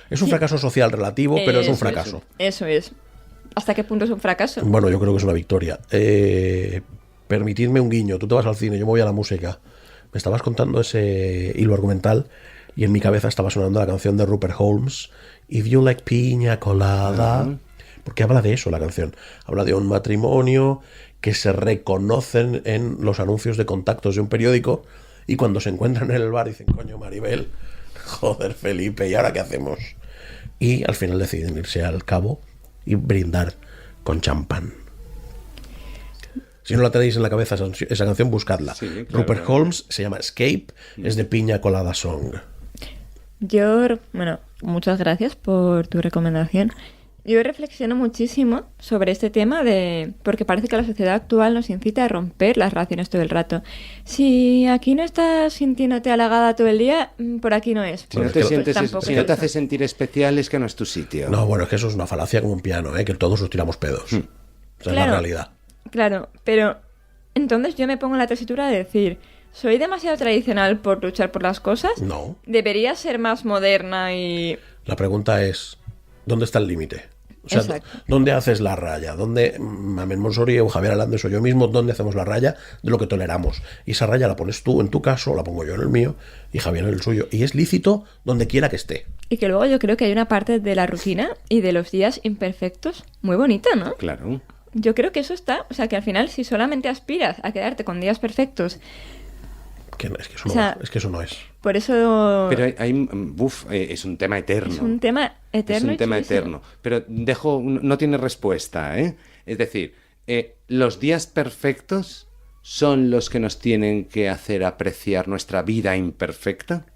Es un fracaso social relativo, pero es un fracaso. Eso es. ¿Hasta qué punto es un fracaso? Bueno, yo creo que es una victoria. Permitidme un guiño. Tú te vas al cine, yo me voy a la música. Me estabas contando ese hilo argumental y en mi cabeza estaba sonando la canción de Rupert Holmes, If You Like Piña Colada. Porque habla de eso la canción. Habla de un matrimonio que se reconocen en los anuncios de contactos de un periódico y cuando se encuentran en el bar dicen, coño, Maribel, joder, Felipe, ¿y ahora qué hacemos? Y al final deciden irse al Cabo y brindar con champán. Si no la tenéis en la cabeza esa canción, buscadla. Sí, claro, Rupert Holmes, se llama Escape, es de Piña Colada Song. Bueno, muchas gracias por tu recomendación. Yo reflexiono muchísimo sobre este tema porque parece que la sociedad actual nos incita a romper las relaciones todo el rato. Si aquí no estás sintiéndote halagada todo el día, por aquí no es. Si no te hace sentir especial, es que no es tu sitio. No, bueno, es que eso es una falacia como un piano, que todos nos tiramos pedos. Esa es la realidad. Claro, pero entonces yo me pongo en la tesitura de decir, ¿soy demasiado tradicional por luchar por las cosas? No. ¿Debería ser más moderna y...? La pregunta es, ¿dónde está el límite? O sea, exacto. ¿Dónde haces la raya? ¿Dónde, Mamen Monsori o Javier Alandes o yo mismo, dónde hacemos la raya de lo que toleramos? Y esa raya la pones tú en tu caso, la pongo yo en el mío y Javier en el suyo. Y es lícito donde quiera que esté. Y que luego yo creo que hay una parte de la rutina y de los días imperfectos muy bonita, ¿no? Claro. Yo creo que eso está... O sea, que al final si solamente aspiras a quedarte con días perfectos... Es que eso no es. Por eso... Pero es un tema eterno. Es un tema eterno. Es un tema eterno. Pero no tiene respuesta, ¿eh? Es decir, los días perfectos son los que nos tienen que hacer apreciar nuestra vida imperfecta.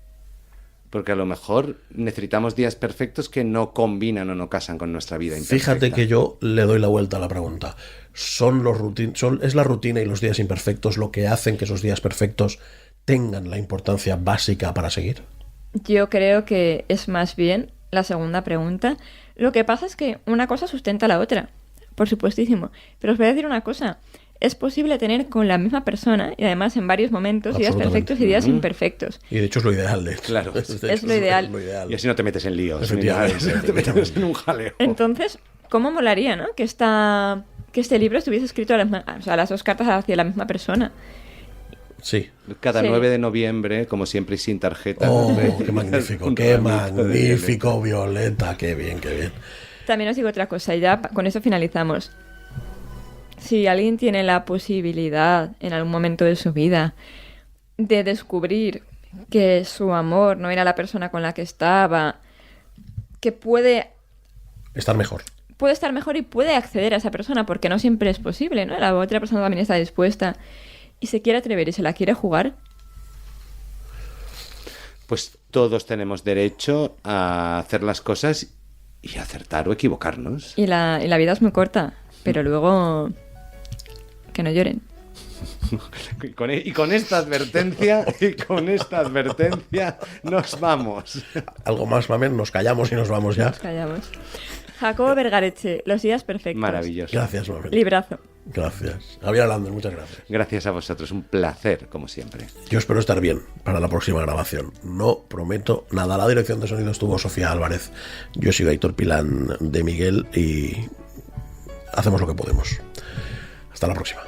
Porque a lo mejor necesitamos días perfectos que no combinan o no casan con nuestra vida imperfecta. Fíjate que yo le doy la vuelta a la pregunta. ¿Es la rutina y los días imperfectos lo que hacen que esos días perfectos tengan la importancia básica para seguir? Yo creo que es más bien la segunda pregunta. Lo que pasa es que una cosa sustenta a la otra, por supuestísimo. Pero os voy a decir una cosa. Es posible tener con la misma persona, y además en varios momentos, días perfectos y días imperfectos. Y de hecho es lo ideal, de hecho. Claro. Es lo ideal. Y así no te metes en líos. Efectivamente. No te metes en un jaleo. Entonces, ¿cómo molaría, no? Que este libro estuviese escrito a las 2 cartas hacia la misma persona. Sí. Cada 9 de noviembre, como siempre, y sin tarjeta. ¡Oh, qué magnífico! ¡Qué magnífico, Violeta! ¡Qué bien, qué bien! También os digo otra cosa, y ya con eso finalizamos. Si alguien tiene la posibilidad en algún momento de su vida de descubrir que su amor no era la persona con la que estaba, que puede Estar mejor. estar mejor y puede acceder a esa persona, porque no siempre es posible, ¿no? La otra persona también está dispuesta y se quiere atrever y se la quiere jugar. Pues todos tenemos derecho a hacer las cosas y acertar o equivocarnos. Y la vida es muy corta, pero luego que no lloren. Y con esta advertencia nos vamos. Algo más, Mamen, nos callamos y nos vamos ya. Nos callamos. Jacobo Vergareche, Los días perfectos. Maravilloso. Gracias, Mamen. Librazo. Gracias. Javier Lander, muchas gracias. Gracias a vosotros, un placer, como siempre. Yo espero estar bien para la próxima grabación. No prometo nada. La dirección de sonido estuvo Sofía Álvarez. Yo soy Aitor Pilán de Miguel y hacemos lo que podemos. Hasta la próxima.